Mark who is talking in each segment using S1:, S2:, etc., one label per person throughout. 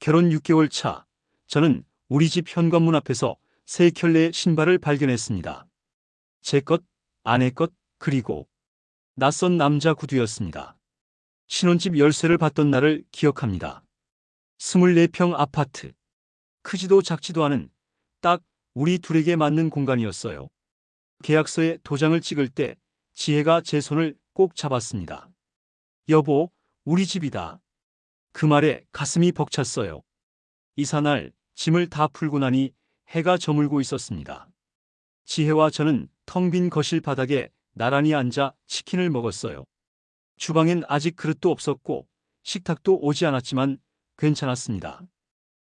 S1: 결혼 6개월 차, 저는 우리 집 현관문 앞에서 세 켤레의 신발을 발견했습니다. 제 것, 아내 것, 그리고 낯선 남자 구두였습니다. 신혼집 열쇠를 받던 날을 기억합니다. 24평 아파트. 크지도 작지도 않은 딱 우리 둘에게 맞는 공간이었어요. 계약서에 도장을 찍을 때 지혜가 제 손을 꼭 잡았습니다. 여보, 우리 집이다. 그 말에 가슴이 벅찼어요. 이사날 짐을 다 풀고 나니 해가 저물고 있었습니다. 지혜와 저는 텅 빈 거실 바닥에 나란히 앉아 치킨을 먹었어요. 주방엔 아직 그릇도 없었고 식탁도 오지 않았지만 괜찮았습니다.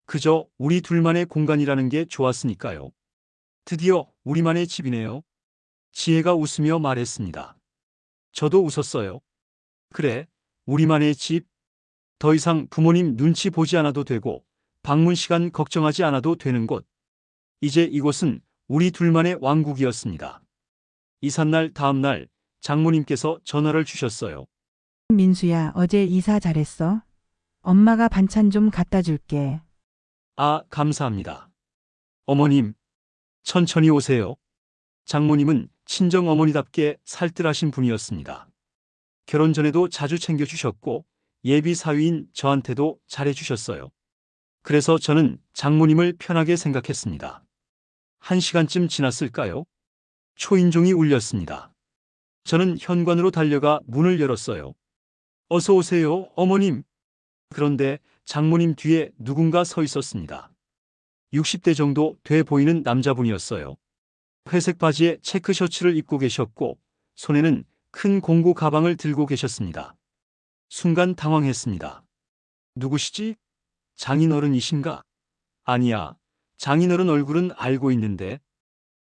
S1: 그저 우리 둘만의 공간이라는 게 좋았으니까요. 드디어 우리만의 집이네요. 지혜가 웃으며 말했습니다. 저도 웃었어요. 그래, 우리만의 집. 더 이상 부모님 눈치 보지 않아도 되고 방문 시간 걱정하지 않아도 되는 곳. 이제 이곳은 우리 둘만의 왕국이었습니다. 이삿날 다음 날 장모님께서 전화를 주셨어요.
S2: 민수야, 어제 이사 잘했어? 엄마가 반찬 좀 갖다 줄게.
S1: 아, 감사합니다. 어머님, 천천히 오세요. 장모님은 친정어머니답게 살뜰하신 분이었습니다. 결혼 전에도 자주 챙겨주셨고 예비 사위인 저한테도 잘해주셨어요. 그래서 저는 장모님을 편하게 생각했습니다. 1시간쯤 지났을까요? 초인종이 울렸습니다. 저는 현관으로 달려가 문을 열었어요. 어서 오세요, 어머님. 그런데 장모님 뒤에 누군가 서 있었습니다. 60대 정도 돼 보이는 남자분이었어요. 회색 바지에 체크 셔츠를 입고 계셨고 손에는 큰 공구 가방을 들고 계셨습니다. 순간 당황했습니다. 누구시지? 장인어른이신가? 아니야, 장인어른 얼굴은 알고 있는데.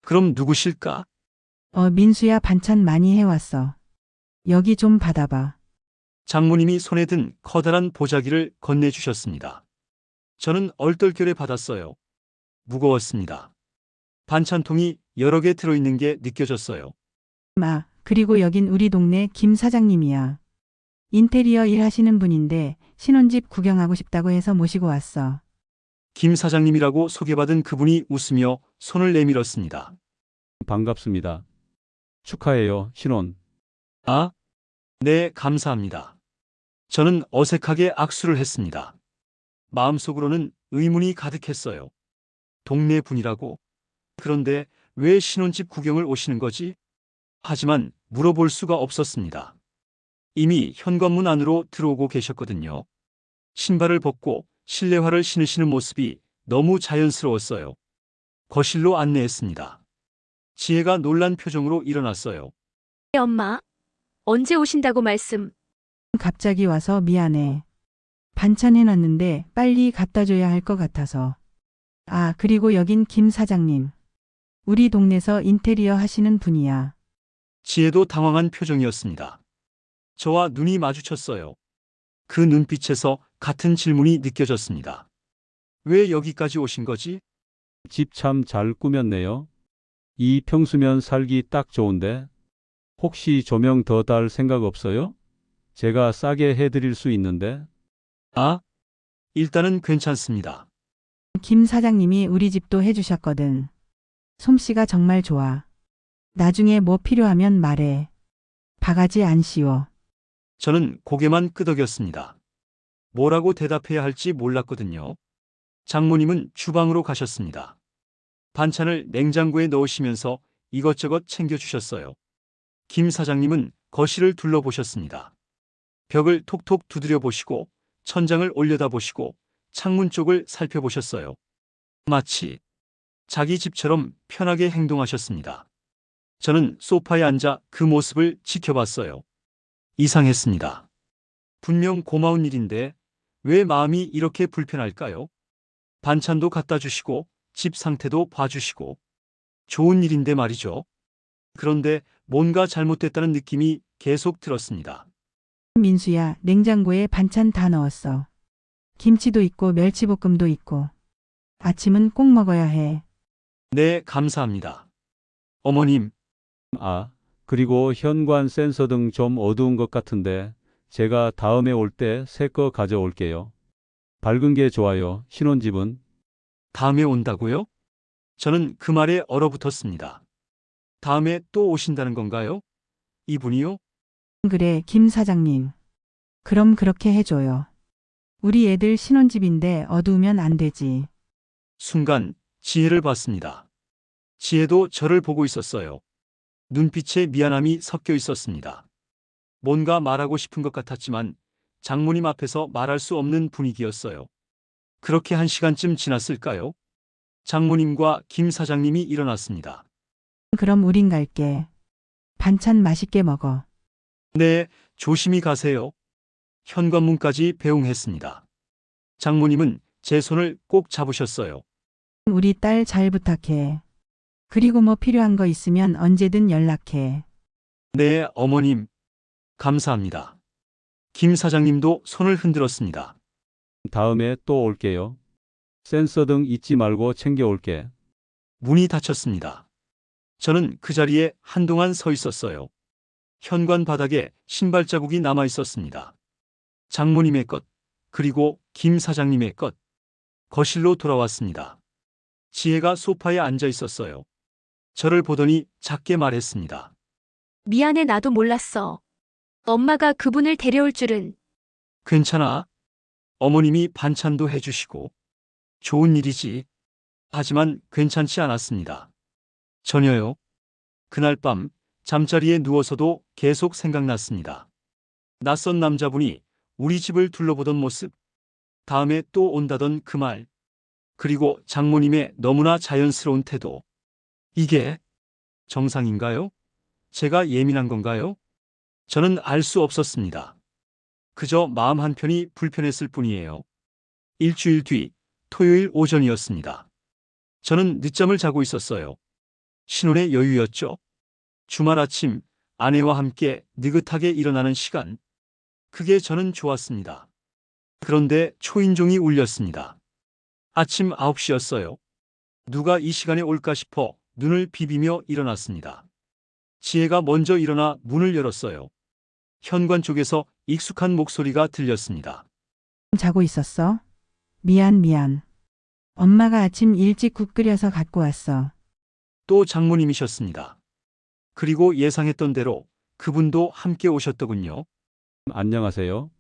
S1: 그럼 누구실까?
S2: 민수야, 반찬 많이 해왔어. 여기 좀 받아봐.
S1: 장모님이 손에 든 커다란 보자기를 건네주셨습니다. 저는 얼떨결에 받았어요. 무거웠습니다. 반찬통이 여러 개 들어있는 게 느껴졌어요.
S2: 그리고 여긴 우리 동네 김 사장님이야. 인테리어 일 하시는 분인데 신혼집 구경하고 싶다고 해서 모시고 왔어.
S1: 김 사장님이라고 소개받은 그분이 웃으며 손을 내밀었습니다.
S3: 반갑습니다. 축하해요, 신혼.
S1: 아, 네, 감사합니다. 저는 어색하게 악수를 했습니다. 마음속으로는 의문이 가득했어요. 동네 분이라고? 그런데 왜 신혼집 구경을 오시는 거지? 하지만 물어볼 수가 없었습니다. 이미 현관문 안으로 들어오고 계셨거든요. 신발을 벗고 실내화를 신으시는 모습이 너무 자연스러웠어요. 거실로 안내했습니다. 지혜가 놀란 표정으로 일어났어요.
S4: 엄마, 언제 오신다고 말씀?
S2: 갑자기 와서 미안해. 반찬 해놨는데 빨리 갖다 줘야 할 것 같아서. 그리고 여긴 김 사장님. 우리 동네에서 인테리어 하시는 분이야.
S1: 지혜도 당황한 표정이었습니다. 저와 눈이 마주쳤어요. 그 눈빛에서 같은 질문이 느껴졌습니다. 왜 여기까지 오신 거지?
S3: 집 참 잘 꾸몄네요. 이 평수면 살기 딱 좋은데. 혹시 조명 더 달 생각 없어요? 제가 싸게 해드릴 수 있는데.
S1: 아, 일단은 괜찮습니다.
S2: 김 사장님이 우리 집도 해주셨거든. 솜씨가 정말 좋아. 나중에 뭐 필요하면 말해. 바가지 안 씌워.
S1: 저는 고개만 끄덕였습니다. 뭐라고 대답해야 할지 몰랐거든요. 장모님은 주방으로 가셨습니다. 반찬을 냉장고에 넣으시면서 이것저것 챙겨주셨어요. 김 사장님은 거실을 둘러보셨습니다. 벽을 톡톡 두드려 보시고 천장을 올려다보시고 창문 쪽을 살펴보셨어요. 마치 자기 집처럼 편하게 행동하셨습니다. 저는 소파에 앉아 그 모습을 지켜봤어요. 이상했습니다. 분명 고마운 일인데 왜 마음이 이렇게 불편할까요? 반찬도 갖다 주시고 집 상태도 봐주시고 좋은 일인데 말이죠. 그런데 뭔가 잘못됐다는 느낌이 계속 들었습니다.
S2: 민수야, 냉장고에 반찬 다 넣었어. 김치도 있고 멸치볶음도 있고. 아침은 꼭 먹어야 해.
S1: 네, 감사합니다. 어머님,
S3: 그리고 현관 센서 등 좀 어두운 것 같은데 제가 다음에 올 때 새 거 가져올게요. 밝은 게 좋아요. 신혼집은?
S1: 다음에 온다고요? 저는 그 말에 얼어붙었습니다. 다음에 또 오신다는 건가요? 이분이요?
S2: 그래, 김 사장님. 그럼 그렇게 해줘요. 우리 애들 신혼집인데 어두우면 안 되지.
S1: 순간 지혜를 봤습니다. 지혜도 저를 보고 있었어요. 눈빛에 미안함이 섞여 있었습니다. 뭔가 말하고 싶은 것 같았지만 장모님 앞에서 말할 수 없는 분위기였어요. 그렇게 1시간쯤 지났을까요? 장모님과 김 사장님이 일어났습니다.
S2: 그럼 우린 갈게. 반찬 맛있게 먹어.
S1: 네, 조심히 가세요. 현관문까지 배웅했습니다. 장모님은 제 손을 꼭 잡으셨어요.
S2: 우리 딸 잘 부탁해. 그리고 뭐 필요한 거 있으면 언제든 연락해.
S1: 네, 어머님. 감사합니다. 김 사장님도 손을 흔들었습니다.
S3: 다음에 또 올게요. 센서 등 잊지 말고 챙겨올게.
S1: 문이 닫혔습니다. 저는 그 자리에 한동안 서 있었어요. 현관 바닥에 신발 자국이 남아 있었습니다. 장모님의 것, 그리고 김 사장님의 것. 거실로 돌아왔습니다. 지혜가 소파에 앉아 있었어요. 저를 보더니 작게 말했습니다.
S4: 미안해, 나도 몰랐어. 엄마가 그분을 데려올 줄은.
S1: 괜찮아. 어머님이 반찬도 해주시고. 좋은 일이지. 하지만 괜찮지 않았습니다. 전혀요. 그날 밤 잠자리에 누워서도 계속 생각났습니다. 낯선 남자분이 우리 집을 둘러보던 모습, 다음에 또 온다던 그 말, 그리고 장모님의 너무나 자연스러운 태도. 이게 정상인가요? 제가 예민한 건가요? 저는 알 수 없었습니다. 그저 마음 한편이 불편했을 뿐이에요. 일주일 뒤 토요일 오전이었습니다. 저는 늦잠을 자고 있었어요. 신혼의 여유였죠. 주말 아침 아내와 함께 느긋하게 일어나는 시간. 그게 저는 좋았습니다. 그런데 초인종이 울렸습니다. 아침 9시였어요. 누가 이 시간에 올까 싶어 눈을 비비며 일어났습니다. 지혜가 먼저 일어나 문을 열었어요. 현관 쪽에서 익숙한 목소리가 들렸습니다.
S2: 자고 있었어? 미안. 엄마가 아침 일찍 국 끓여서 갖고 왔어.
S1: 또 장모님이셨습니다. 그리고 예상했던 대로 그분도 함께 오셨더군요.
S3: 안녕하세요.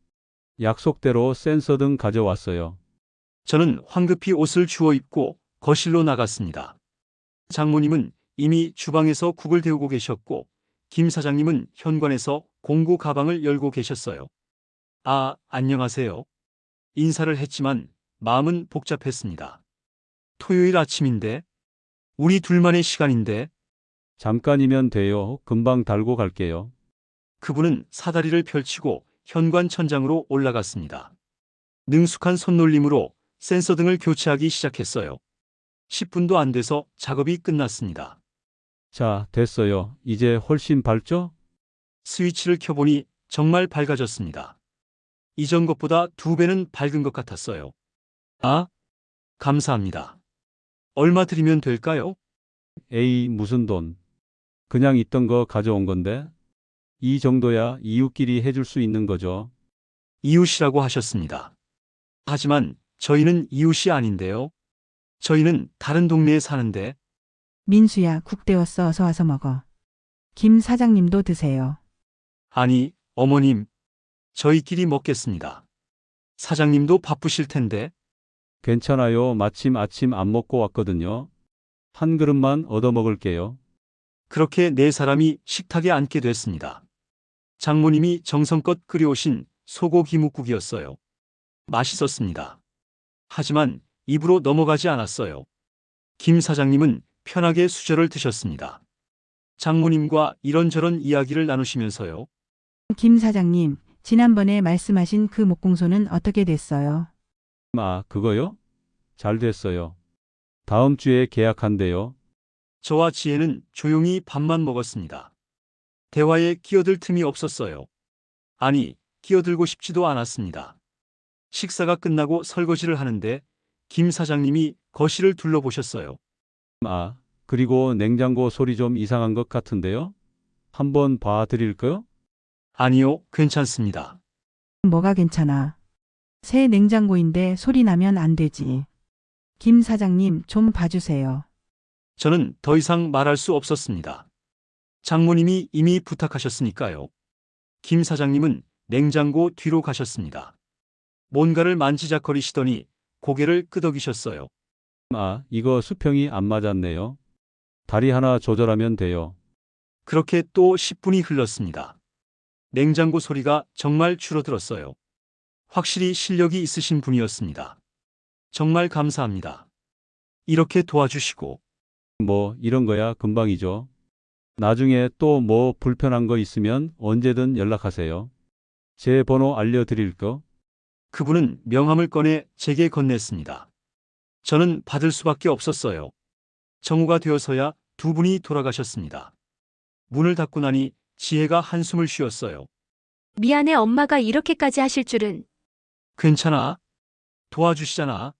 S3: 약속대로 센서 등 가져왔어요.
S1: 저는 황급히 옷을 주워 입고 거실로 나갔습니다. 장모님은 이미 주방에서 국을 데우고 계셨고, 김 사장님은 현관에서 공구 가방을 열고 계셨어요. 아, 안녕하세요. 인사를 했지만 마음은 복잡했습니다. 토요일 아침인데, 우리 둘만의 시간인데,
S3: 잠깐이면 돼요. 금방 달고 갈게요.
S1: 그분은 사다리를 펼치고 현관 천장으로 올라갔습니다. 능숙한 손놀림으로 센서 등을 교체하기 시작했어요. 10분도 안 돼서 작업이 끝났습니다.
S3: 자, 됐어요. 이제 훨씬 밝죠?
S1: 스위치를 켜보니 정말 밝아졌습니다. 이전 것보다 2배는 밝은 것 같았어요. 아, 감사합니다. 얼마 드리면 될까요?
S3: 에이, 무슨 돈. 그냥 있던 거 가져온 건데. 이 정도야 이웃끼리 해줄 수 있는 거죠.
S1: 이웃이라고 하셨습니다. 하지만 저희는 이웃이 아닌데요. 저희는 다른 동네에 사는데.
S2: 민수야, 국 데웠어. 어서 와서 먹어. 김 사장님도 드세요.
S1: 아니, 어머님. 저희끼리 먹겠습니다. 사장님도 바쁘실 텐데.
S3: 괜찮아요. 마침 아침 안 먹고 왔거든요. 한 그릇만 얻어 먹을게요.
S1: 그렇게 네 사람이 식탁에 앉게 됐습니다. 장모님이 정성껏 끓여오신 소고기 묵국이었어요. 맛있었습니다. 하지만 입으로 넘어가지 않았어요. 김 사장님은 편하게 수저를 드셨습니다. 장모님과 이런저런 이야기를 나누시면서요.
S2: 김 사장님, 지난번에 말씀하신 그 목공소는 어떻게 됐어요?
S3: 아, 그거요? 잘 됐어요. 다음 주에 계약한대요.
S1: 저와 지혜는 조용히 밥만 먹었습니다. 대화에 끼어들 틈이 없었어요. 아니, 끼어들고 싶지도 않았습니다. 식사가 끝나고 설거지를 하는데 김 사장님이 거실을 둘러보셨어요.
S3: 아, 그리고 냉장고 소리 좀 이상한 것 같은데요? 한번 봐드릴까요?
S1: 아니요, 괜찮습니다.
S2: 뭐가 괜찮아? 새 냉장고인데 소리 나면 안 되지. 김 사장님 좀 봐주세요.
S1: 저는 더 이상 말할 수 없었습니다. 장모님이 이미 부탁하셨으니까요. 김 사장님은 냉장고 뒤로 가셨습니다. 뭔가를 만지작거리시더니 고개를 끄덕이셨어요.
S3: 아, 이거 수평이 안 맞았네요. 다리 하나 조절하면 돼요.
S1: 그렇게 또 10분이 흘렀습니다. 냉장고 소리가 정말 줄어들었어요. 확실히 실력이 있으신 분이었습니다. 정말 감사합니다. 이렇게 도와주시고.
S3: 뭐 이런 거야 금방이죠. 나중에 또 뭐 불편한 거 있으면 언제든 연락하세요. 제 번호 알려드릴 거.
S1: 그분은 명함을 꺼내 제게 건넸습니다. 저는 받을 수밖에 없었어요. 정오가 되어서야 두 분이 돌아가셨습니다. 문을 닫고 나니 지혜가 한숨을 쉬었어요.
S4: 미안해, 엄마가 이렇게까지 하실 줄은.
S1: 괜찮아. 도와주시잖아.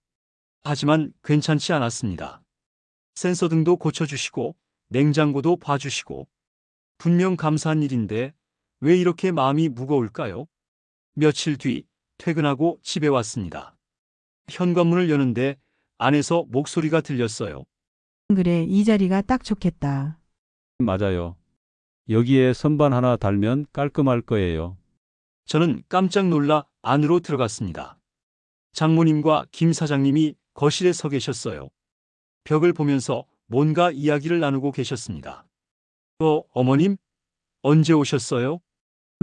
S1: 하지만 괜찮지 않았습니다. 센서등도 고쳐주시고 냉장고도 봐주시고 분명 감사한 일인데 왜 이렇게 마음이 무거울까요? 며칠 뒤 퇴근하고 집에 왔습니다. 현관문을 여는데 안에서 목소리가 들렸어요.
S2: 그래, 이 자리가 딱 좋겠다.
S3: 맞아요. 여기에 선반 하나 달면 깔끔할 거예요.
S1: 저는 깜짝 놀라 안으로 들어갔습니다. 장모님과 김 사장님이 거실에 서 계셨어요. 벽을 보면서 뭔가 이야기를 나누고 계셨습니다. 어머님? 언제 오셨어요?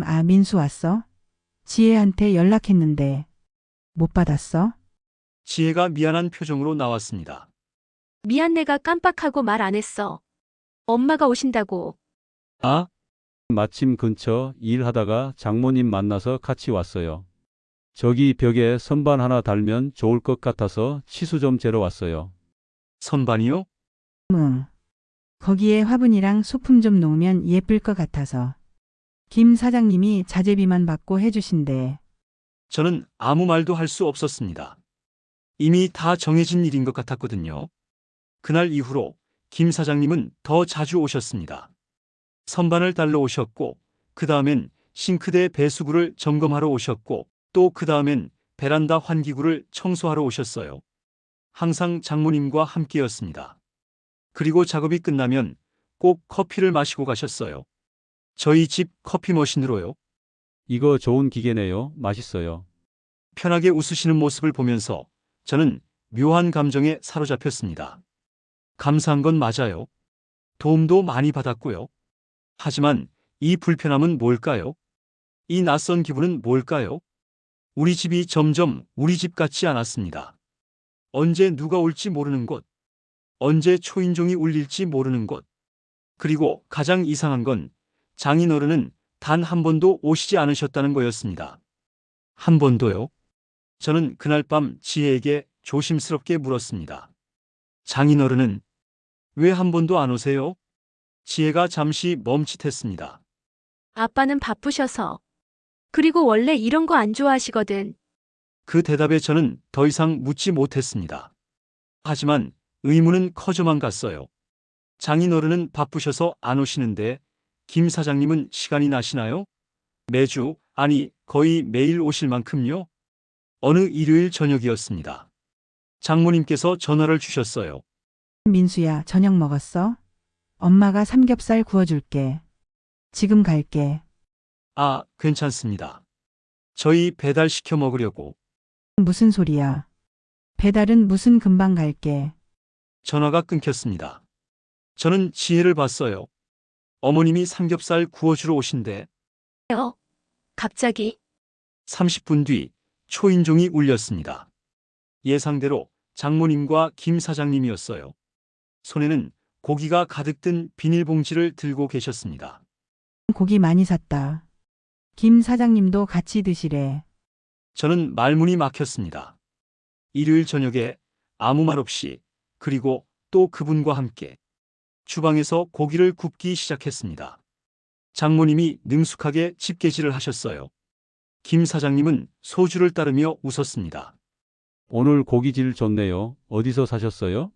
S2: 아, 민수 왔어? 지혜한테 연락했는데 못 받았어?
S1: 지혜가 미안한 표정으로 나왔습니다.
S4: 미안, 내가 깜빡하고 말 안 했어. 엄마가 오신다고.
S1: 아,
S3: 마침 근처 일하다가 장모님 만나서 같이 왔어요. 저기 벽에 선반 하나 달면 좋을 것 같아서 치수 좀 재러 왔어요.
S1: 선반이요?
S2: 응. 거기에 화분이랑 소품 좀 놓으면 예쁠 것 같아서. 김 사장님이 자재비만 받고 해주신대.
S1: 저는 아무 말도 할 수 없었습니다. 이미 다 정해진 일인 것 같았거든요. 그날 이후로 김 사장님은 더 자주 오셨습니다. 선반을 달러 오셨고, 그 다음엔 싱크대 배수구를 점검하러 오셨고, 또 그 다음엔 베란다 환기구를 청소하러 오셨어요. 항상 장모님과 함께였습니다. 그리고 작업이 끝나면 꼭 커피를 마시고 가셨어요. 저희 집 커피 머신으로요.
S3: 이거 좋은 기계네요. 맛있어요.
S1: 편하게 웃으시는 모습을 보면서 저는 묘한 감정에 사로잡혔습니다. 감사한 건 맞아요. 도움도 많이 받았고요. 하지만 이 불편함은 뭘까요? 이 낯선 기분은 뭘까요? 우리 집이 점점 우리 집 같지 않았습니다. 언제 누가 올지 모르는 곳, 언제 초인종이 울릴지 모르는 곳, 그리고 가장 이상한 건 장인어른은 단 한 번도 오시지 않으셨다는 거였습니다. 한 번도요? 저는 그날 밤 지혜에게 조심스럽게 물었습니다. 장인어른은 왜 한 번도 안 오세요? 지혜가 잠시 멈칫했습니다.
S4: 아빠는 바쁘셔서. 그리고 원래 이런 거 안 좋아하시거든.
S1: 그 대답에 저는 더 이상 묻지 못했습니다. 하지만 의문은 커져만 갔어요. 장인어른은 바쁘셔서 안 오시는데 김 사장님은 시간이 나시나요? 매주, 아니 거의 매일 오실 만큼요? 어느 일요일 저녁이었습니다. 장모님께서 전화를 주셨어요.
S2: 민수야, 저녁 먹었어? 엄마가 삼겹살 구워줄게. 지금 갈게.
S1: 아, 괜찮습니다. 저희 배달시켜 먹으려고.
S2: 무슨 소리야? 배달은 무슨 금방 갈게.
S1: 전화가 끊겼습니다. 저는 지혜를 봤어요. 어머님이 삼겹살 구워주러 오신대.
S4: 갑자기.
S1: 30분 뒤 초인종이 울렸습니다. 예상대로 장모님과 김 사장님이었어요. 손에는 고기가 가득 든 비닐봉지를 들고 계셨습니다.
S2: 고기 많이 샀다. 김 사장님도 같이 드시래.
S1: 저는 말문이 막혔습니다. 일요일 저녁에 아무 말 없이, 그리고 또 그분과 함께 주방에서 고기를 굽기 시작했습니다. 장모님이 능숙하게 집게질을 하셨어요. 김 사장님은 소주를 따르며 웃었습니다.
S3: 오늘 고기질 좋네요. 어디서 사셨어요?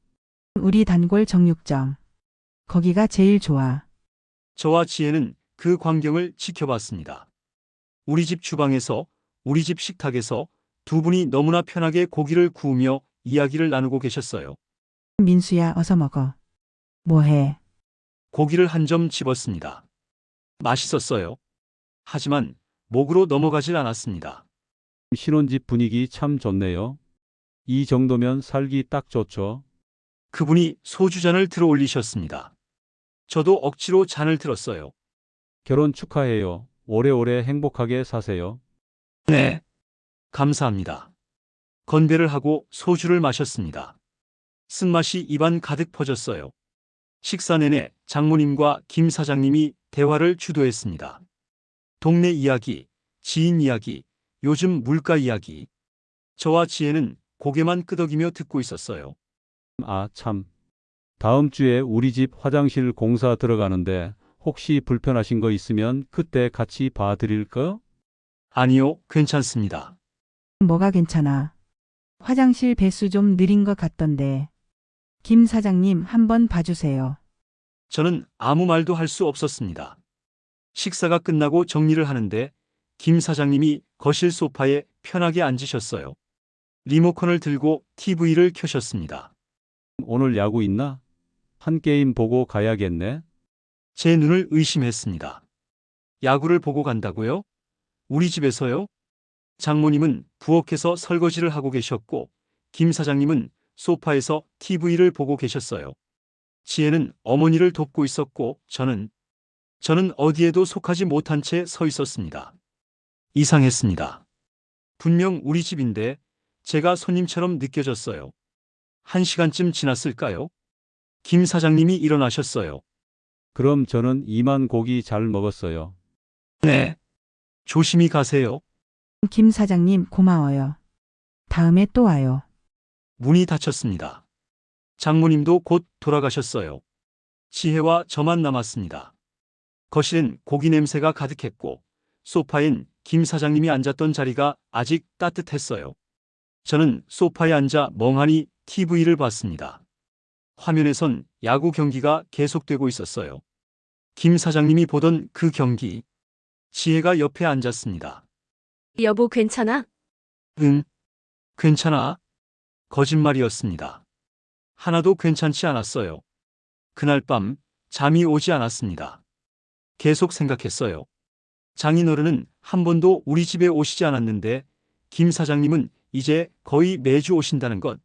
S2: 우리 단골 정육점. 거기가 제일 좋아.
S1: 저와 지혜는 그 광경을 지켜봤습니다. 우리 집 주방에서, 우리 집 식탁에서 두 분이 너무나 편하게 고기를 구우며 이야기를 나누고 계셨어요.
S2: 민수야, 어서 먹어. 뭐해?
S1: 고기를 한 점 집었습니다. 맛있었어요. 하지만 목으로 넘어가질 않았습니다.
S3: 신혼집 분위기 참 좋네요. 이 정도면 살기 딱 좋죠.
S1: 그분이 소주잔을 들어 올리셨습니다. 저도 억지로 잔을 들었어요.
S3: 결혼 축하해요. 오래오래 행복하게 사세요.
S1: 네. 감사합니다. 건배를 하고 소주를 마셨습니다. 쓴맛이 입안 가득 퍼졌어요. 식사 내내 장모님과 김 사장님이 대화를 주도했습니다. 동네 이야기, 지인 이야기, 요즘 물가 이야기. 저와 지혜는 고개만 끄덕이며 듣고 있었어요.
S3: 아, 참. 다음 주에 우리 집 화장실 공사 들어가는데 혹시 불편하신 거 있으면 그때 같이 봐드릴까?
S1: 아니요, 괜찮습니다.
S2: 뭐가 괜찮아? 화장실 배수 좀 느린 것 같던데. 김 사장님 한번 봐주세요.
S1: 저는 아무 말도 할 수 없었습니다. 식사가 끝나고 정리를 하는데 김 사장님이 거실 소파에 편하게 앉으셨어요. 리모컨을 들고 TV를 켜셨습니다.
S3: 오늘 야구 있나? 한 게임 보고 가야겠네.
S1: 제 눈을 의심했습니다. 야구를 보고 간다고요? 우리 집에서요? 장모님은 부엌에서 설거지를 하고 계셨고 김 사장님은 소파에서 TV를 보고 계셨어요. 지혜는 어머니를 돕고 있었고 저는 어디에도 속하지 못한 채 서 있었습니다. 이상했습니다. 분명 우리 집인데 제가 손님처럼 느껴졌어요. 1시간쯤 지났을까요? 김 사장님이 일어나셨어요.
S3: 그럼 저는 이만 고기 잘 먹었어요.
S1: 네. 조심히 가세요.
S2: 김 사장님 고마워요. 다음에 또 와요.
S1: 문이 닫혔습니다. 장모님도 곧 돌아가셨어요. 지혜와 저만 남았습니다. 거실엔 고기 냄새가 가득했고 소파엔 김 사장님이 앉았던 자리가 아직 따뜻했어요. 저는 소파에 앉아 멍하니 TV를 봤습니다. 화면에선 야구 경기가 계속되고 있었어요. 김 사장님이 보던 그 경기. 지혜가 옆에 앉았습니다.
S4: 여보, 괜찮아?
S1: 응, 괜찮아. 거짓말이었습니다. 하나도 괜찮지 않았어요. 그날 밤 잠이 오지 않았습니다. 계속 생각했어요. 장인어른은 한 번도 우리 집에 오시지 않았는데 김 사장님은 이제 거의 매주 오신다는 것.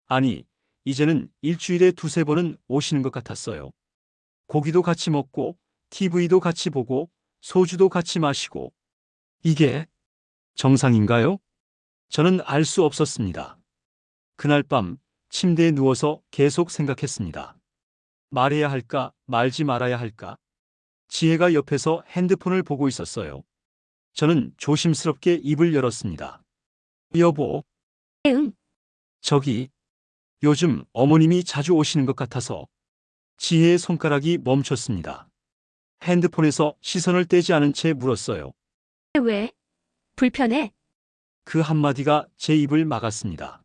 S1: 아니, 이제는 일주일에 두세 번은 오시는 것 같았어요. 고기도 같이 먹고 TV도 같이 보고 소주도 같이 마시고. 이게 정상인가요? 저는 알 수 없었습니다. 그날 밤 침대에 누워서 계속 생각했습니다. 말해야 할까, 말지 말아야 할까? 지혜가 옆에서 핸드폰을 보고 있었어요. 저는 조심스럽게 입을 열었습니다. 여보,
S4: 응.
S1: 저기, 요즘 어머님이 자주 오시는 것 같아서. 지혜의 손가락이 멈췄습니다. 핸드폰에서 시선을 떼지 않은 채 물었어요.
S4: 왜? 불편해?
S1: 그 한마디가 제 입을 막았습니다.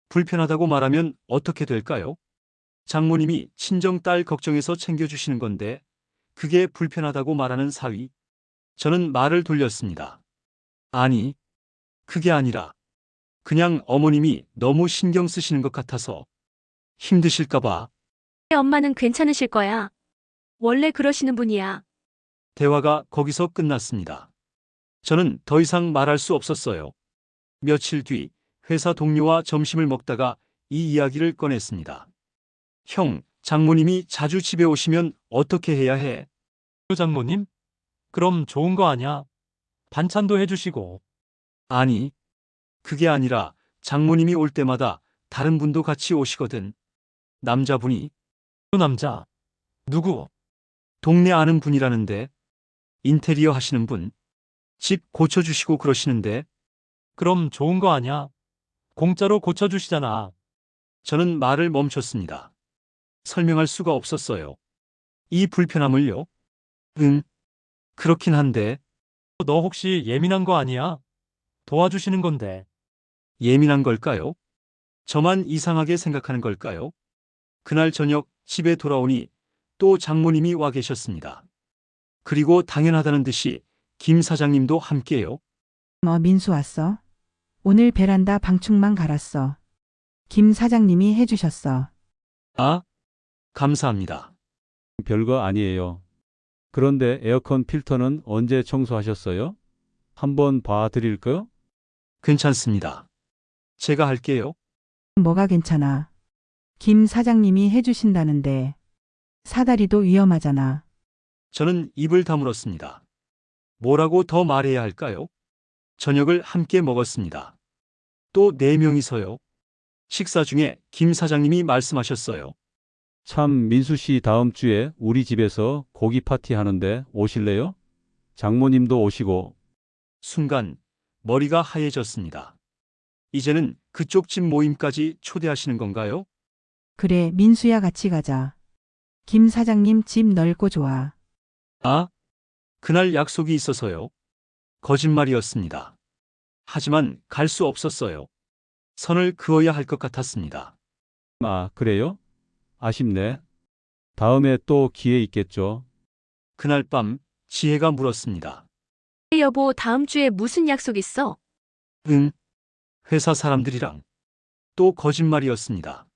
S1: 불편하다고 말하면 어떻게 될까요? 장모님이 친정딸 걱정해서 챙겨주시는 건데 그게 불편하다고 말하는 사위. 저는 말을 돌렸습니다. 아니, 그게 아니라 그냥 어머님이 너무 신경 쓰시는 것 같아서 힘드실까 봐.
S4: 엄마는 괜찮으실 거야. 원래 그러시는 분이야.
S1: 대화가 거기서 끝났습니다. 저는 더 이상 말할 수 없었어요. 며칠 뒤 회사 동료와 점심을 먹다가 이 이야기를 꺼냈습니다. 형, 장모님이 자주 집에 오시면 어떻게 해야 해?
S5: 장모님? 그럼 좋은 거 아냐? 반찬도 해주시고.
S1: 아니, 그게 아니라 장모님이 올 때마다 다른 분도 같이 오시거든. 남자분이.
S5: 그 남자. 누구?
S1: 동네 아는 분이라는데. 인테리어 하시는 분. 집 고쳐주시고 그러시는데.
S5: 그럼 좋은 거 아냐? 공짜로 고쳐주시잖아.
S1: 저는 말을 멈췄습니다. 설명할 수가 없었어요. 이 불편함을요? 응, 그렇긴 한데.
S5: 너 혹시 예민한 거 아니야? 도와주시는 건데.
S1: 예민한 걸까요? 저만 이상하게 생각하는 걸까요? 그날 저녁 집에 돌아오니 또 장모님이 와 계셨습니다. 그리고 당연하다는 듯이 김 사장님도 함께요.
S2: 민수 왔어? 오늘 베란다 방충망 갈았어. 김 사장님이 해주셨어.
S1: 아, 감사합니다.
S3: 별거 아니에요. 그런데 에어컨 필터는 언제 청소하셨어요? 한번 봐드릴까요?
S1: 괜찮습니다. 제가 할게요.
S2: 뭐가 괜찮아. 김 사장님이 해주신다는데. 사다리도 위험하잖아.
S1: 저는 입을 다물었습니다. 뭐라고 더 말해야 할까요? 저녁을 함께 먹었습니다. 또 4명이서요. 식사 중에 김 사장님이 말씀하셨어요.
S3: 참, 민수 씨 다음 주에 우리 집에서 고기 파티 하는데 오실래요? 장모님도 오시고.
S1: 순간 머리가 하얘졌습니다. 이제는 그쪽 집 모임까지 초대하시는 건가요?
S2: 그래, 민수야 같이 가자. 김 사장님 집 넓고 좋아.
S1: 아, 그날 약속이 있어서요. 거짓말이었습니다. 하지만 갈 수 없었어요. 선을 그어야 할 것 같았습니다.
S3: 아, 그래요? 아쉽네. 다음에 또 기회 있겠죠.
S1: 그날 밤 지혜가 물었습니다.
S4: 여보, 다음 주에 무슨 약속 있어?
S1: 응, 회사 사람들이랑. 또 거짓말이었습니다.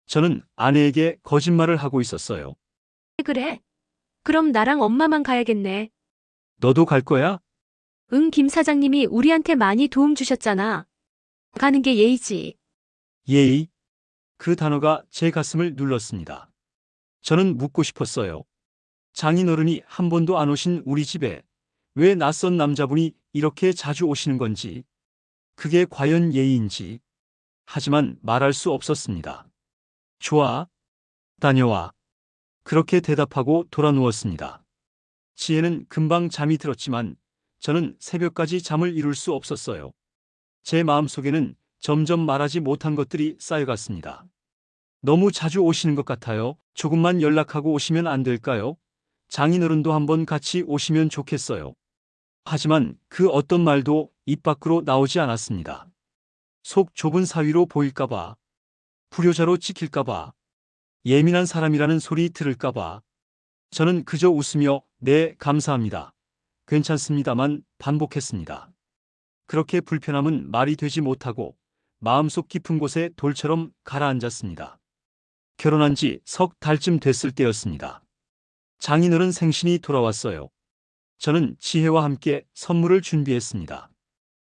S1: 저는 아내에게 거짓말을 하고 있었어요.
S4: 그래. 그럼 나랑 엄마만 가야겠네.
S1: 너도 갈 거야?
S4: 응, 김 사장님이 우리한테 많이 도움 주셨잖아. 가는 게 예의지.
S1: 예의. 그 단어가 제 가슴을 눌렀습니다. 저는 묻고 싶었어요. 장인어른이 한 번도 안 오신 우리 집에 왜 낯선 남자분이 이렇게 자주 오시는 건지, 그게 과연 예의인지. 하지만 말할 수 없었습니다. 좋아. 다녀와. 그렇게 대답하고 돌아 누웠습니다. 지혜는 금방 잠이 들었지만 저는 새벽까지 잠을 이룰 수 없었어요. 제 마음속에는 점점 말하지 못한 것들이 쌓여갔습니다. 너무 자주 오시는 것 같아요. 조금만 연락하고 오시면 안 될까요? 장인어른도 한번 같이 오시면 좋겠어요. 하지만 그 어떤 말도 입 밖으로 나오지 않았습니다. 속 좁은 사위로 보일까봐, 불효자로 찍힐까봐, 예민한 사람이라는 소리 들을까봐. 저는 그저 웃으며 네, 감사합니다. 괜찮습니다만 반복했습니다. 그렇게 불편함은 말이 되지 못하고 마음속 깊은 곳에 돌처럼 가라앉았습니다. 결혼한 지 석 달쯤 됐을 때였습니다. 장인어른 생신이 돌아왔어요. 저는 지혜와 함께 선물을 준비했습니다.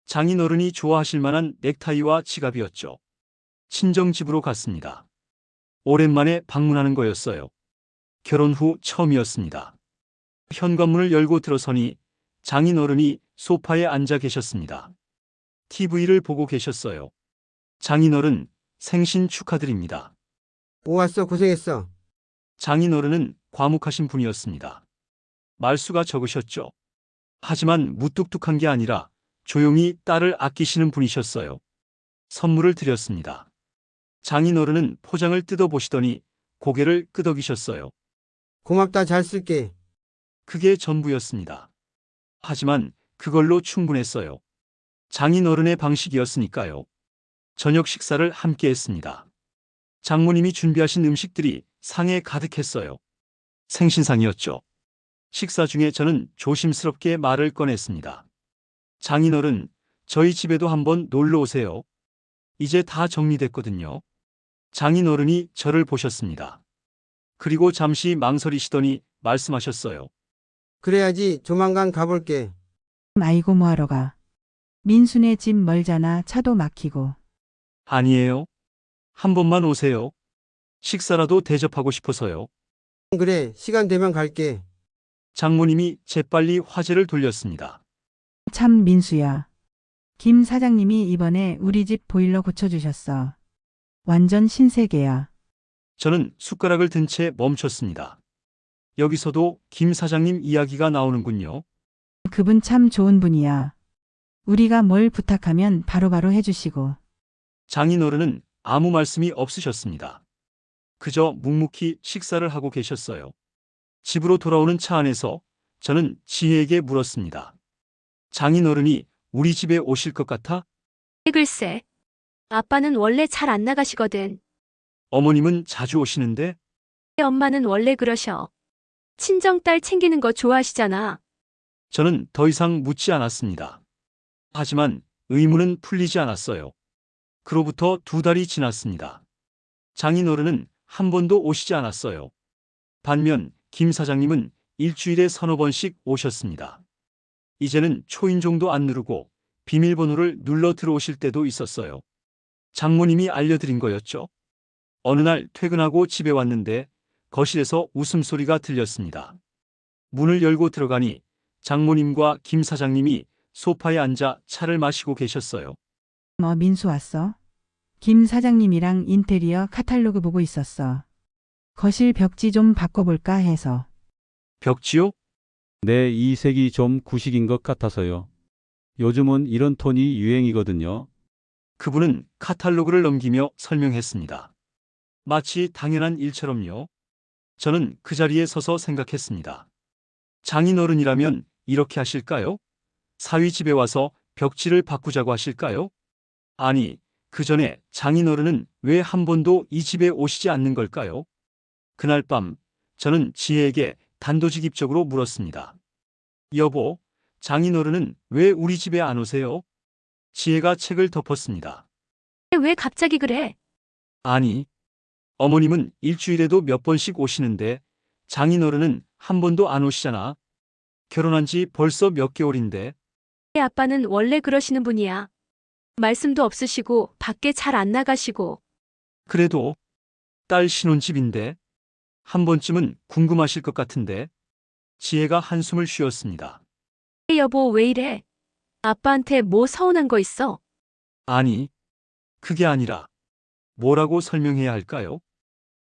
S1: 장인어른이 좋아하실 만한 넥타이와 지갑이었죠. 친정집으로 갔습니다. 오랜만에 방문하는 거였어요. 결혼 후 처음이었습니다. 현관문을 열고 들어서니 장인어른이 소파에 앉아 계셨습니다. TV를 보고 계셨어요. 장인어른, 생신 축하드립니다.
S6: 오, 왔어. 고생했어.
S1: 장인어른은 과묵하신 분이었습니다. 말수가 적으셨죠. 하지만 무뚝뚝한 게 아니라 조용히 딸을 아끼시는 분이셨어요. 선물을 드렸습니다. 장인어른은 포장을 뜯어보시더니 고개를 끄덕이셨어요.
S6: 고맙다. 잘 쓸게.
S1: 그게 전부였습니다. 하지만 그걸로 충분했어요. 장인어른의 방식이었으니까요. 저녁 식사를 함께 했습니다. 장모님이 준비하신 음식들이 상에 가득했어요. 생신상이었죠. 식사 중에 저는 조심스럽게 말을 꺼냈습니다. 장인어른, 저희 집에도 한번 놀러 오세요. 이제 다 정리됐거든요. 장인어른이 저를 보셨습니다. 그리고 잠시 망설이시더니 말씀하셨어요.
S6: 그래야지. 조만간 가볼게.
S2: 아이고 뭐하러 가. 민수네 집 멀잖아. 차도 막히고.
S1: 아니에요. 한 번만 오세요. 식사라도 대접하고 싶어서요.
S6: 그래. 시간 되면 갈게.
S1: 장모님이 재빨리 화제를 돌렸습니다.
S2: 참 민수야. 김 사장님이 이번에 우리 집 보일러 고쳐주셨어. 완전 신세계야.
S1: 저는 숟가락을 든 채 멈췄습니다. 여기서도 김 사장님 이야기가 나오는군요.
S2: 그분 참 좋은 분이야. 우리가 뭘 부탁하면 바로바로 해주시고.
S1: 장인어른은 아무 말씀이 없으셨습니다. 그저 묵묵히 식사를 하고 계셨어요. 집으로 돌아오는 차 안에서 저는 지혜에게 물었습니다. 장인어른이 우리 집에 오실 것 같아?
S4: 글쎄. 아빠는 원래 잘 안 나가시거든.
S1: 어머님은 자주 오시는데?
S4: 엄마는 원래 그러셔. 친정딸 챙기는 거 좋아하시잖아.
S1: 저는 더 이상 묻지 않았습니다. 하지만 의문은 풀리지 않았어요. 그로부터 2달이 지났습니다. 장인어른은 한 번도 오시지 않았어요. 반면 김 사장님은 일주일에 서너 번씩 오셨습니다. 이제는 초인종도 안 누르고 비밀번호를 눌러 들어오실 때도 있었어요. 장모님이 알려드린 거였죠. 어느 날 퇴근하고 집에 왔는데 거실에서 웃음소리가 들렸습니다. 문을 열고 들어가니 장모님과 김 사장님이 소파에 앉아 차를 마시고 계셨어요.
S2: 민수 왔어? 김 사장님이랑 인테리어 카탈로그 보고 있었어. 거실 벽지 좀 바꿔볼까 해서.
S1: 벽지요?
S3: 네, 이 색이 좀 구식인 것 같아서요. 요즘은 이런 톤이 유행이거든요.
S1: 그분은 카탈로그를 넘기며 설명했습니다. 마치 당연한 일처럼요. 저는 그 자리에 서서 생각했습니다. 장인어른이라면 이렇게 하실까요? 사위 집에 와서 벽지를 바꾸자고 하실까요? 아니, 그 전에 장인어른은 왜 한 번도 이 집에 오시지 않는 걸까요? 그날 밤, 저는 지혜에게 단도직입적으로 물었습니다. 여보, 장인어른은 왜 우리 집에 안 오세요? 지혜가 책을 덮었습니다.
S4: 왜 갑자기 그래?
S1: 아니, 어머님은 일주일에도 몇 번씩 오시는데 장인어른은 한 번도 안 오시잖아. 결혼한 지 벌써 몇 개월인데.
S4: 아빠는 원래 그러시는 분이야. 말씀도 없으시고 밖에 잘 안 나가시고.
S1: 그래도 딸 신혼집인데 한 번쯤은 궁금하실 것 같은데. 지혜가 한숨을 쉬었습니다.
S4: 여보, 왜 이래? 아빠한테 뭐 서운한 거 있어?
S1: 아니, 그게 아니라 뭐라고 설명해야 할까요?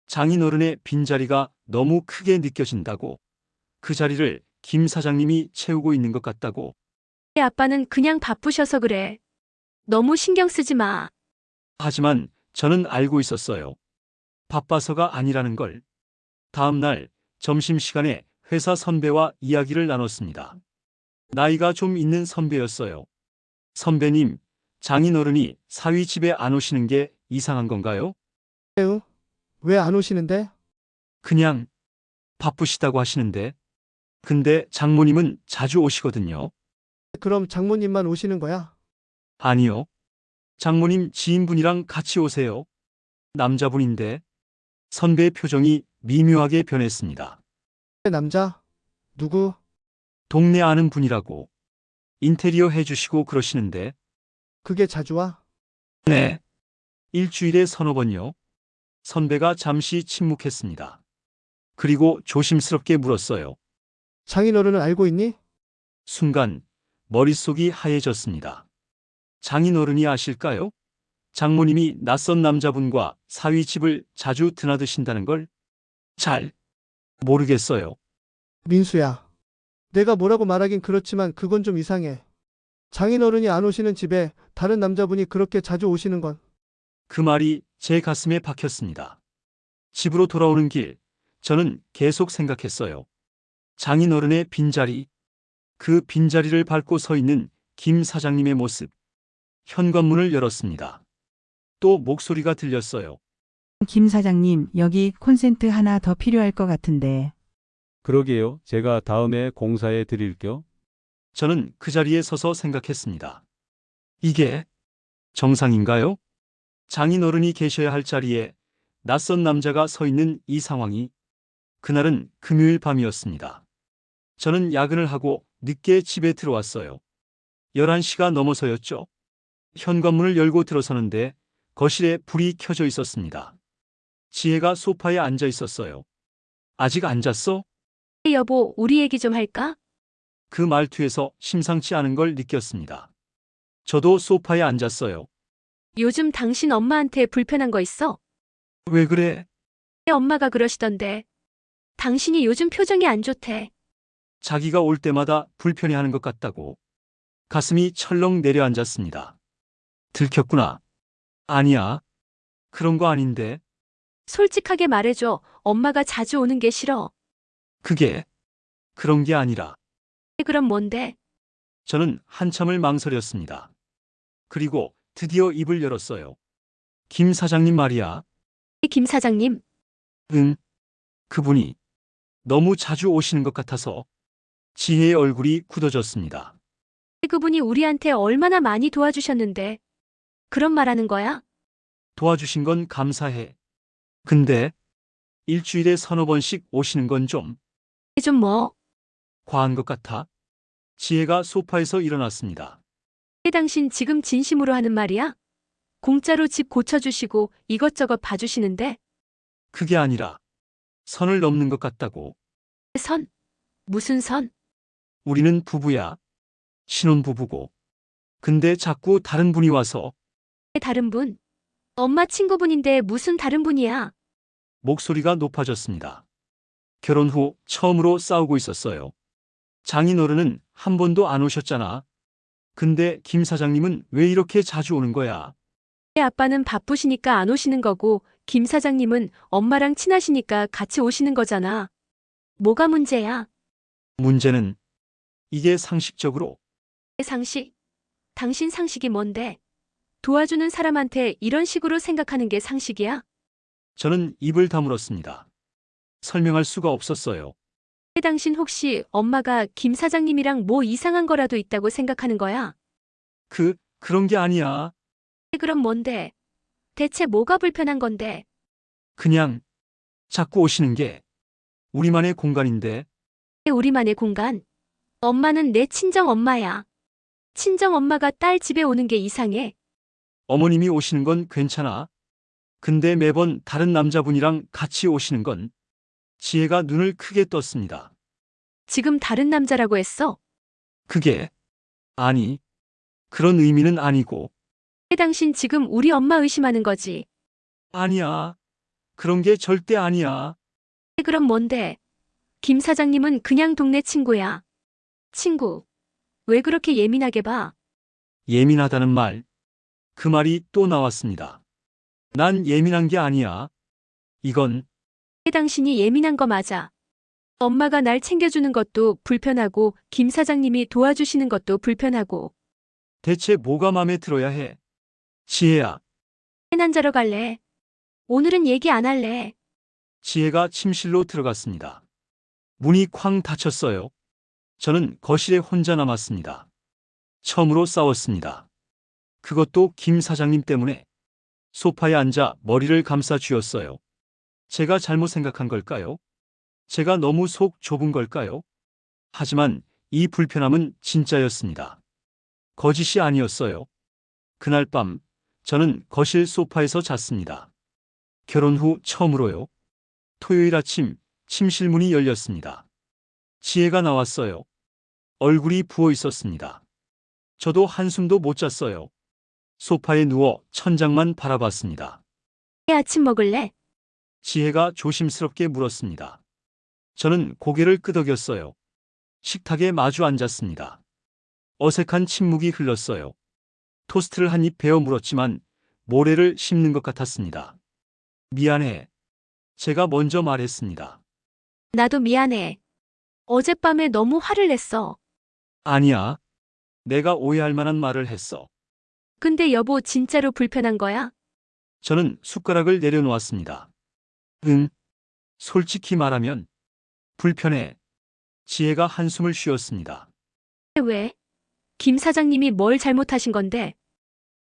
S1: 장인어른의 빈자리가 너무 크게 느껴진다고. 그 자리를 김 사장님이 채우고 있는 것 같다고.
S4: 아빠는 그냥 바쁘셔서 그래. 너무 신경 쓰지 마.
S1: 하지만 저는 알고 있었어요. 바빠서가 아니라는 걸. 다음 날 점심시간에 회사 선배와 이야기를 나눴습니다. 나이가 좀 있는 선배였어요. 선배님, 장인어른이 사위 집에 안 오시는 게 이상한 건가요?
S7: 왜 안 오시는데?
S1: 그냥 바쁘시다고 하시는데. 근데 장모님은 자주 오시거든요.
S7: 그럼 장모님만 오시는 거야?
S1: 아니요. 장모님 지인분이랑 같이 오세요. 남자분인데. 선배의 표정이 미묘하게 변했습니다.
S7: 남자? 누구?
S1: 동네 아는 분이라고. 인테리어 해주시고 그러시는데.
S7: 그게 자주 와?
S1: 네. 일주일에 서너 번요. 선배가 잠시 침묵했습니다. 그리고 조심스럽게 물었어요.
S7: 장인어른은 알고 있니?
S1: 순간 머릿속이 하얘졌습니다. 장인어른이 아실까요? 장모님이 낯선 남자분과 사위 집을 자주 드나드신다는 걸? 잘 모르겠어요.
S7: 민수야. 내가 뭐라고 말하긴 그렇지만 그건 좀 이상해. 장인어른이 안 오시는 집에 다른 남자분이 그렇게 자주 오시는 건.
S1: 그 말이 제 가슴에 박혔습니다. 집으로 돌아오는 길, 저는 계속 생각했어요. 장인어른의 빈자리, 그 빈자리를 밟고 서 있는 김 사장님의 모습. 현관문을 열었습니다. 또 목소리가 들렸어요.
S2: 김 사장님, 여기 콘센트 하나 더 필요할 것 같은데.
S3: 그러게요. 제가 다음에 공사해 드릴게요.
S1: 저는 그 자리에 서서 생각했습니다. 이게 정상인가요? 장인어른이 계셔야 할 자리에 낯선 남자가 서 있는 이 상황이. 그날은 금요일 밤이었습니다. 저는 야근을 하고 늦게 집에 들어왔어요. 11시가 넘어서였죠. 현관문을 열고 들어서는데 거실에 불이 켜져 있었습니다. 지혜가 소파에 앉아 있었어요. 아직 안 잤어?
S4: 여보, 우리 얘기 좀 할까?
S1: 그 말투에서 심상치 않은 걸 느꼈습니다. 저도 소파에 앉았어요.
S4: 요즘 당신 엄마한테 불편한 거 있어?
S1: 왜 그래?
S4: 엄마가 그러시던데. 당신이 요즘 표정이 안 좋대.
S1: 자기가 올 때마다 불편해하는 것 같다고. 가슴이 철렁 내려앉았습니다. 들켰구나. 아니야. 그런 거 아닌데.
S4: 솔직하게 말해줘. 엄마가 자주 오는 게 싫어.
S1: 그게 그런 게 아니라.
S4: 그럼 뭔데?
S1: 저는 한참을 망설였습니다. 그리고 드디어 입을 열었어요. 김 사장님 말이야.
S4: 김 사장님,
S1: 응. 그분이 너무 자주 오시는 것 같아서. 지혜의 얼굴이 굳어졌습니다.
S4: 그분이 우리한테 얼마나 많이 도와주셨는데. 그런 말 하는 거야?
S1: 도와주신 건 감사해. 근데 일주일에 서너 번씩 오시는 건 좀
S4: 좀 뭐?
S1: 과한 것 같아. 지혜가 소파에서 일어났습니다.
S4: 당신 지금 진심으로 하는 말이야? 공짜로 집 고쳐주시고 이것저것 봐주시는데.
S1: 그게 아니라 선을 넘는 것 같다고.
S4: 선? 무슨 선?
S1: 우리는 부부야. 신혼부부고. 근데 자꾸 다른 분이 와서
S4: 다른 분? 엄마 친구분인데 무슨 다른 분이야?
S1: 목소리가 높아졌습니다. 결혼 후 처음으로 싸우고 있었어요. 장인어른은 한 번도 안 오셨잖아. 근데 김 사장님은 왜 이렇게 자주 오는 거야?
S4: 아빠는 바쁘시니까 안 오시는 거고, 김 사장님은 엄마랑 친하시니까 같이 오시는 거잖아. 뭐가 문제야?
S1: 문제는 이게 상식적으로
S4: 상식? 당신 상식이 뭔데? 도와주는 사람한테 이런 식으로 생각하는 게 상식이야?
S1: 저는 입을 다물었습니다. 설명할 수가 없었어요.
S4: 당신 혹시 엄마가 김 사장님이랑 뭐 이상한 거라도 있다고 생각하는 거야?
S1: 그런 게 아니야.
S4: 그럼 뭔데? 대체 뭐가 불편한 건데?
S1: 그냥 자꾸 오시는 게 우리만의 공간인데
S4: 우리만의 공간? 엄마는 내 친정 엄마야. 친정 엄마가 딸 집에 오는 게 이상해.
S1: 어머님이 오시는 건 괜찮아. 근데 매번 다른 남자분이랑 같이 오시는 건 지혜가 눈을 크게 떴습니다.
S4: 지금 다른 남자라고 했어?
S1: 그게 아니 그런 의미는 아니고
S4: 당신 지금 우리 엄마 의심하는 거지.
S1: 아니야. 그런 게 절대 아니야.
S4: 그럼 뭔데? 김 사장님은 그냥 동네 친구야. 친구. 왜 그렇게 예민하게 봐?
S1: 예민하다는 말. 그 말이 또 나왔습니다. 난 예민한 게 아니야. 이건
S4: 당신이 예민한 거 맞아. 엄마가 날 챙겨주는 것도 불편하고 김 사장님이 도와주시는 것도 불편하고.
S1: 대체 뭐가 마음에 들어야 해? 지혜야.
S4: 난 자러 갈래. 오늘은 얘기 안 할래.
S1: 지혜가 침실로 들어갔습니다. 문이 쾅 닫혔어요. 저는 거실에 혼자 남았습니다. 처음으로 싸웠습니다. 그것도 김 사장님 때문에. 소파에 앉아 머리를 감싸 쥐었어요. 제가 잘못 생각한 걸까요? 제가 너무 속 좁은 걸까요? 하지만 이 불편함은 진짜였습니다. 거짓이 아니었어요. 그날 밤 저는 거실 소파에서 잤습니다. 결혼 후 처음으로요. 토요일 아침 침실 문이 열렸습니다. 지혜가 나왔어요. 얼굴이 부어 있었습니다. 저도 한숨도 못 잤어요. 소파에 누워 천장만 바라봤습니다.
S4: 아침 먹을래?
S1: 지혜가 조심스럽게 물었습니다. 저는 고개를 끄덕였어요. 식탁에 마주 앉았습니다. 어색한 침묵이 흘렀어요. 토스트를 한 입 베어 물었지만 모래를 씹는 것 같았습니다. 미안해. 제가 먼저 말했습니다.
S4: 나도 미안해. 어젯밤에 너무 화를 냈어.
S1: 아니야. 내가 오해할 만한 말을 했어.
S4: 근데 여보 진짜로 불편한 거야?
S1: 저는 숟가락을 내려놓았습니다. 응. 솔직히 말하면 불편해. 지혜가 한숨을 쉬었습니다.
S4: 왜? 김 사장님이 뭘 잘못하신 건데?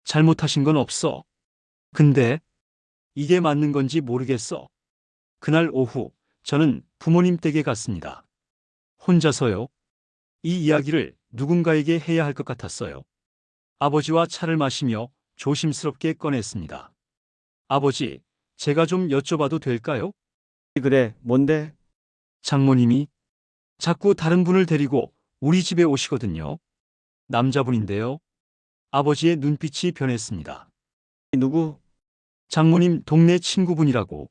S1: 잘못하신 건 없어. 근데 이게 맞는 건지 모르겠어. 그날 오후 저는 부모님 댁에 갔습니다. 혼자서요. 이 이야기를 누군가에게 해야 할 것 같았어요. 아버지와 차를 마시며 조심스럽게 꺼냈습니다. 아버지, 제가 좀 여쭤봐도 될까요?
S6: 그래, 뭔데?
S1: 장모님이 자꾸 다른 분을 데리고 우리 집에 오시거든요. 남자분인데요. 아버지의 눈빛이 변했습니다.
S6: 누구?
S1: 장모님 동네 친구분이라고.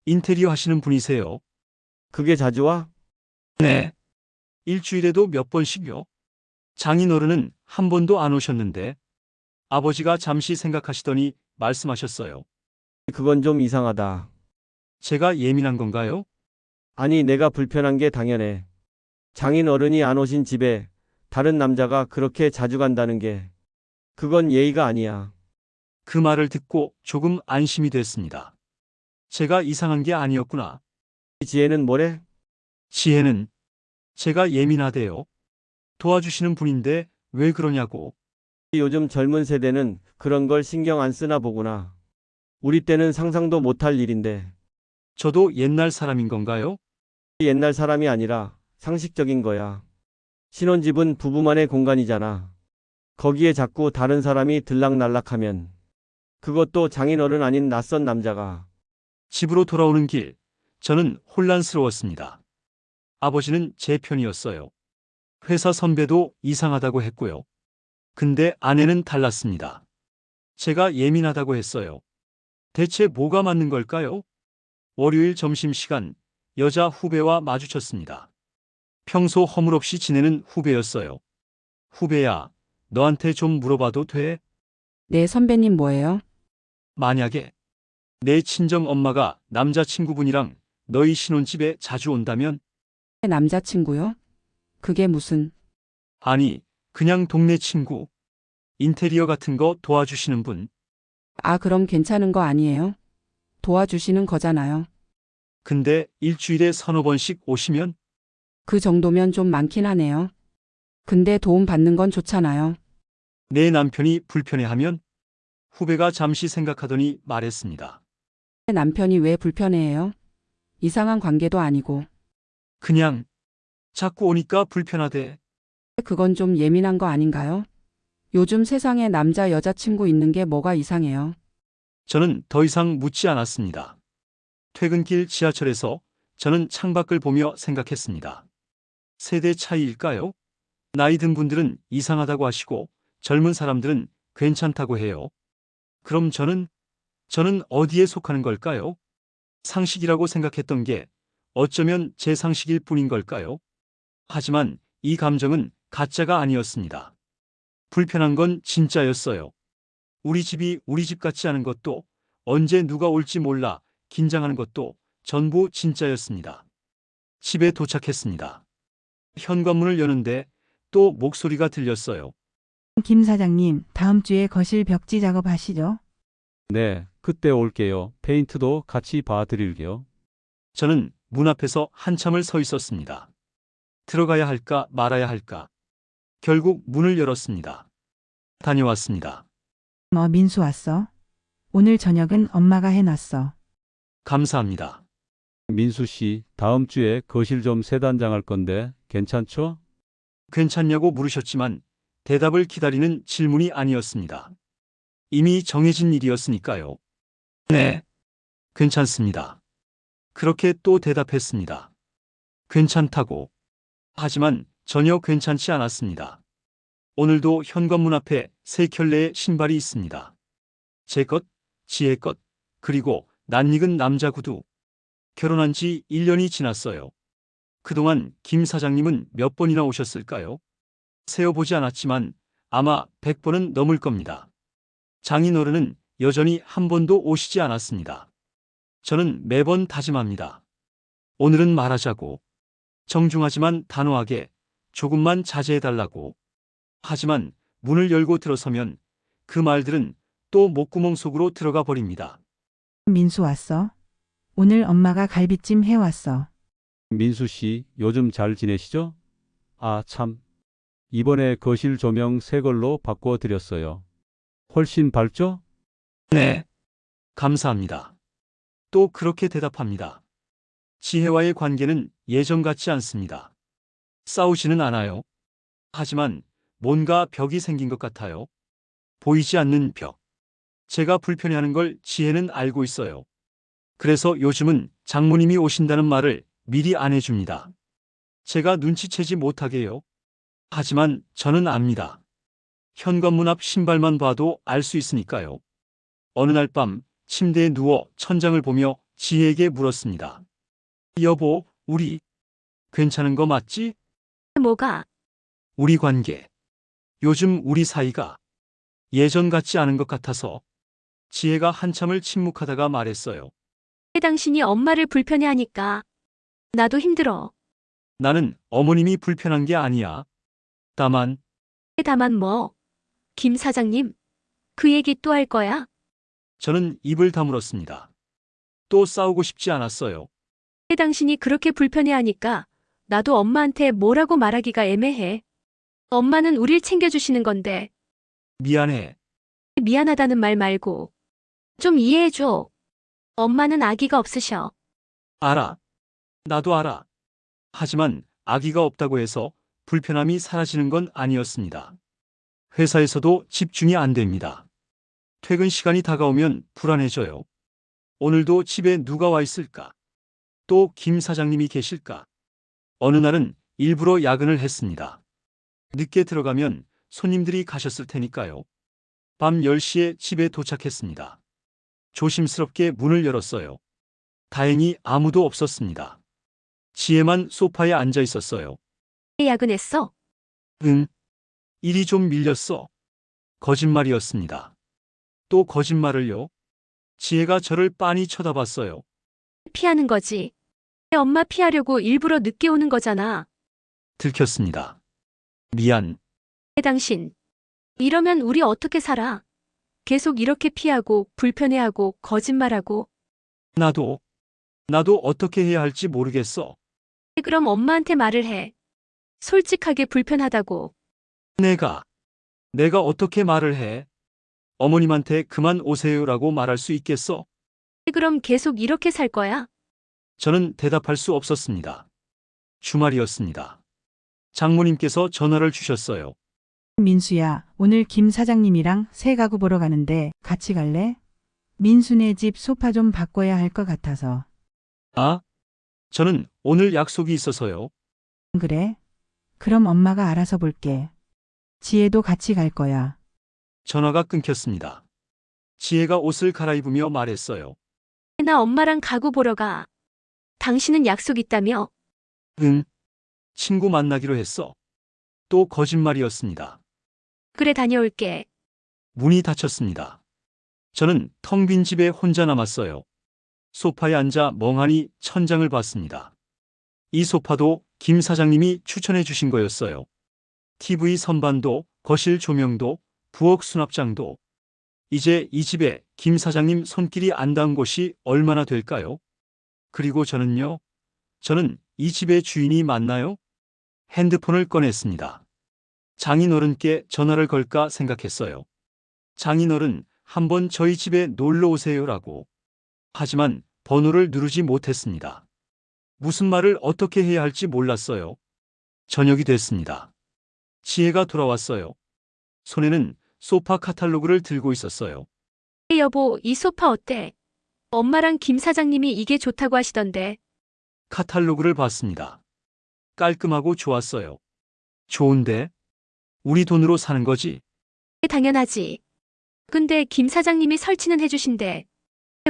S1: 인테리어 하시는 분이세요.
S6: 그게 자주 와?
S1: 네. 일주일에도 몇 번씩요. 장인어른은 한 번도 안 오셨는데 아버지가 잠시 생각하시더니 말씀하셨어요.
S6: 그건 좀 이상하다.
S1: 제가 예민한 건가요?
S6: 아니, 내가 불편한 게 당연해. 장인 어른이 안 오신 집에 다른 남자가 그렇게 자주 간다는 게 그건 예의가 아니야.
S1: 그 말을 듣고 조금 안심이 됐습니다. 제가 이상한 게 아니었구나.
S6: 지혜는 뭐래?
S1: 지혜는 제가 예민하대요. 도와주시는 분인데 왜 그러냐고.
S6: 요즘 젊은 세대는 그런 걸 신경 안 쓰나 보구나. 우리 때는 상상도 못할 일인데.
S1: 저도 옛날 사람인 건가요?
S6: 옛날 사람이 아니라 상식적인 거야. 신혼집은 부부만의 공간이잖아. 거기에 자꾸 다른 사람이 들락날락하면 그것도 장인어른 아닌 낯선 남자가
S1: 집으로 돌아오는 길, 저는 혼란스러웠습니다. 아버지는 제 편이었어요. 회사 선배도 이상하다고 했고요. 근데 아내는 달랐습니다. 제가 예민하다고 했어요. 대체 뭐가 맞는 걸까요? 월요일 점심시간, 여자 후배와 마주쳤습니다. 평소 허물없이 지내는 후배였어요. 후배야, 너한테 좀 물어봐도 돼?
S8: 네, 선배님 뭐예요?
S1: 만약에 내 친정 엄마가 남자친구분이랑 너희 신혼집에 자주 온다면?
S8: 남자친구요? 그게 무슨,
S1: 아니, 그냥 동네 친구. 인테리어 같은 거 도와주시는 분.
S8: 아, 그럼 괜찮은 거 아니에요? 도와주시는 거잖아요.
S1: 근데 일주일에 서너 번씩 오시면?
S8: 그 정도면 좀 많긴 하네요. 근데 도움 받는 건 좋잖아요.
S1: 내 남편이 불편해하면? 후배가 잠시 생각하더니 말했습니다.
S8: 남편이 왜 불편해해요? 이상한 관계도 아니고.
S1: 그냥 자꾸 오니까 불편하대.
S8: 그건 좀 예민한 거 아닌가요? 요즘 세상에 남자 여자친구 있는 게 뭐가 이상해요?
S1: 저는 더 이상 묻지 않았습니다. 퇴근길 지하철에서 저는 창밖을 보며 생각했습니다. 세대 차이일까요? 나이 든 분들은 이상하다고 하시고 젊은 사람들은 괜찮다고 해요. 그럼 저는 어디에 속하는 걸까요? 상식이라고 생각했던 게 어쩌면 제 상식일 뿐인 걸까요? 하지만 이 감정은 가짜가 아니었습니다. 불편한 건 진짜였어요. 우리 집이 우리 집 같지 않은 것도, 언제 누가 올지 몰라 긴장하는 것도 전부 진짜였습니다. 집에 도착했습니다. 현관문을 여는데 또 목소리가 들렸어요.
S2: 김 사장님, 다음 주에 거실 벽지 작업하시죠?
S3: 네, 그때 올게요. 페인트도 같이 봐드릴게요.
S1: 저는 문 앞에서 한참을 서 있었습니다. 들어가야 할까 말아야 할까. 결국 문을 열었습니다. 다녀왔습니다.
S2: 민수 왔어? 오늘 저녁은 엄마가 해놨어.
S1: 감사합니다.
S3: 민수 씨, 다음 주에 거실 좀 세단장할 건데 괜찮죠?
S1: 괜찮냐고 물으셨지만 대답을 기다리는 질문이 아니었습니다. 이미 정해진 일이었으니까요. 네, 괜찮습니다. 그렇게 또 대답했습니다. 괜찮다고. 하지만 전혀 괜찮지 않았습니다. 오늘도 현관문 앞에 세 켤레의 신발이 있습니다. 제 것, 지혜 것, 그리고 낯익은 남자 구두. 결혼한 지 1년이 지났어요. 그동안 김 사장님은 몇 번이나 오셨을까요? 세어보지 않았지만 아마 100번은 넘을 겁니다. 장인어른은 여전히 한 번도 오시지 않았습니다. 저는 매번 다짐합니다. 오늘은 말하자고. 정중하지만 단호하게 조금만 자제해달라고. 하지만 문을 열고 들어서면 그 말들은 또 목구멍 속으로 들어가 버립니다.
S2: 민수 왔어? 오늘 엄마가 갈비찜 해왔어.
S3: 민수 씨, 요즘 잘 지내시죠? 아, 참. 이번에 거실 조명 새 걸로 바꿔드렸어요. 훨씬 밝죠?
S1: 네. 감사합니다. 또 그렇게 대답합니다. 지혜와의 관계는 예전 같지 않습니다. 싸우지는 않아요. 하지만 뭔가 벽이 생긴 것 같아요. 보이지 않는 벽. 제가 불편해하는 걸 지혜는 알고 있어요. 그래서 요즘은 장모님이 오신다는 말을 미리 안 해줍니다. 제가 눈치채지 못하게요. 하지만 저는 압니다. 현관문 앞 신발만 봐도 알 수 있으니까요. 어느 날 밤 침대에 누워 천장을 보며 지혜에게 물었습니다. 여보, 우리 괜찮은 거 맞지?
S4: 뭐가?
S1: 우리 관계. 요즘 우리 사이가 예전 같지 않은 것 같아서. 지혜가 한참을 침묵하다가 말했어요.
S4: 당신이 엄마를 불편해하니까 나도 힘들어.
S1: 나는 어머님이 불편한 게 아니야. 다만
S4: 다만 뭐? 김 사장님, 그 얘기 또 할 거야?
S1: 저는 입을 다물었습니다. 또 싸우고 싶지 않았어요.
S4: 당신이 그렇게 불편해하니까 나도 엄마한테 뭐라고 말하기가 애매해. 엄마는 우릴 챙겨주시는 건데.
S1: 미안해.
S4: 미안하다는 말 말고. 좀 이해해줘. 엄마는 아기가 없으셔.
S1: 알아. 나도 알아. 하지만 아기가 없다고 해서 불편함이 사라지는 건 아니었습니다. 회사에서도 집중이 안 됩니다. 퇴근 시간이 다가오면 불안해져요. 오늘도 집에 누가 와 있을까? 또 김 사장님이 계실까? 어느 날은 일부러 야근을 했습니다. 늦게 들어가면 손님들이 가셨을 테니까요. 밤 10시에 집에 도착했습니다. 조심스럽게 문을 열었어요. 다행히 아무도 없었습니다. 지혜만 소파에 앉아 있었어요.
S4: 야근했어?
S1: 응. 일이 좀 밀렸어. 거짓말이었습니다. 또 거짓말을요? 지혜가 저를 빤히 쳐다봤어요.
S4: 피하는 거지. 엄마 피하려고 일부러 늦게 오는 거잖아.
S1: 들켰습니다. 미안.
S4: 당신. 이러면 우리 어떻게 살아? 계속 이렇게 피하고 불편해하고 거짓말하고.
S1: 나도 어떻게 해야 할지 모르겠어.
S4: 그럼 엄마한테 말을 해. 솔직하게 불편하다고.
S1: 내가 어떻게 말을 해? 어머님한테 그만 오세요라고 말할 수 있겠어?
S4: 그럼 계속 이렇게 살 거야?
S1: 저는 대답할 수 없었습니다. 주말이었습니다. 장모님께서 전화를 주셨어요.
S2: 민수야, 오늘 김 사장님이랑 새 가구 보러 가는데 같이 갈래? 민수네 집 소파 좀 바꿔야 할 것 같아서.
S1: 아? 저는 오늘 약속이 있어서요.
S2: 그래? 그럼 엄마가 알아서 볼게. 지혜도 같이 갈 거야.
S1: 전화가 끊겼습니다. 지혜가 옷을 갈아입으며 말했어요.
S4: 나 엄마랑 가구 보러 가. 당신은 약속 있다며?
S1: 응. 친구 만나기로 했어. 또 거짓말이었습니다.
S4: 그래, 다녀올게.
S1: 문이 닫혔습니다. 저는 텅 빈 집에 혼자 남았어요. 소파에 앉아 멍하니 천장을 봤습니다. 이 소파도 김 사장님이 추천해 주신 거였어요. TV 선반도, 거실 조명도, 부엌 수납장도. 이제 이 집에 김 사장님 손길이 안 닿은 곳이 얼마나 될까요? 그리고 저는 이 집의 주인이 맞나요? 핸드폰을 꺼냈습니다. 장인어른께 전화를 걸까 생각했어요. 장인어른, 한번 저희 집에 놀러 오세요라고. 하지만 번호를 누르지 못했습니다. 무슨 말을 어떻게 해야 할지 몰랐어요. 저녁이 됐습니다. 지혜가 돌아왔어요. 손에는 소파 카탈로그를 들고 있었어요.
S4: 여보, 이 소파 어때? 엄마랑 김 사장님이 이게 좋다고 하시던데.
S1: 카탈로그를 봤습니다. 깔끔하고 좋았어요. 좋은데? 우리 돈으로 사는 거지?
S4: 당연하지. 근데 김 사장님이 설치는 해주신대.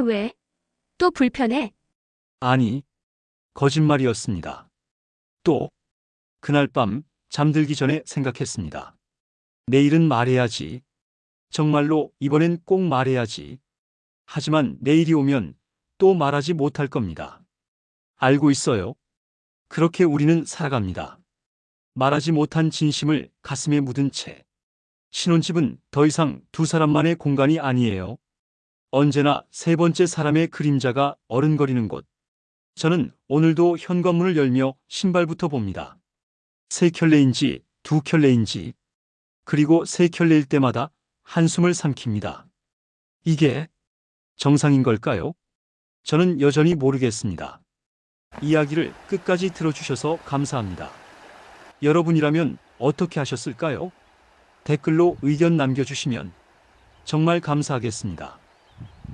S4: 왜? 또 불편해?
S1: 아니, 거짓말이었습니다. 또, 그날 밤 잠들기 전에 생각했습니다. 내일은 말해야지. 정말로 이번엔 꼭 말해야지. 하지만 내일이 오면 또 말하지 못할 겁니다. 알고 있어요. 그렇게 우리는 살아갑니다. 말하지 못한 진심을 가슴에 묻은 채. 신혼집은 더 이상 두 사람만의 공간이 아니에요. 언제나 세 번째 사람의 그림자가 어른거리는 곳. 저는 오늘도 현관문을 열며 신발부터 봅니다. 세 켤레인지 두 켤레인지, 그리고 세 켤레일 때마다 한숨을 삼킵니다. 이게 정상인 걸까요? 저는 여전히 모르겠습니다. 이야기를 끝까지 들어주셔서 감사합니다. 여러분이라면 어떻게 하셨을까요? 댓글로 의견 남겨주시면 정말 감사하겠습니다.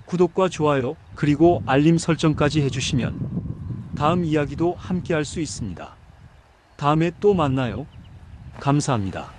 S1: 구독과 좋아요, 그리고 알림 설정까지 해주시면 다음 이야기도 함께 할 수 있습니다. 다음에 또 만나요. 감사합니다.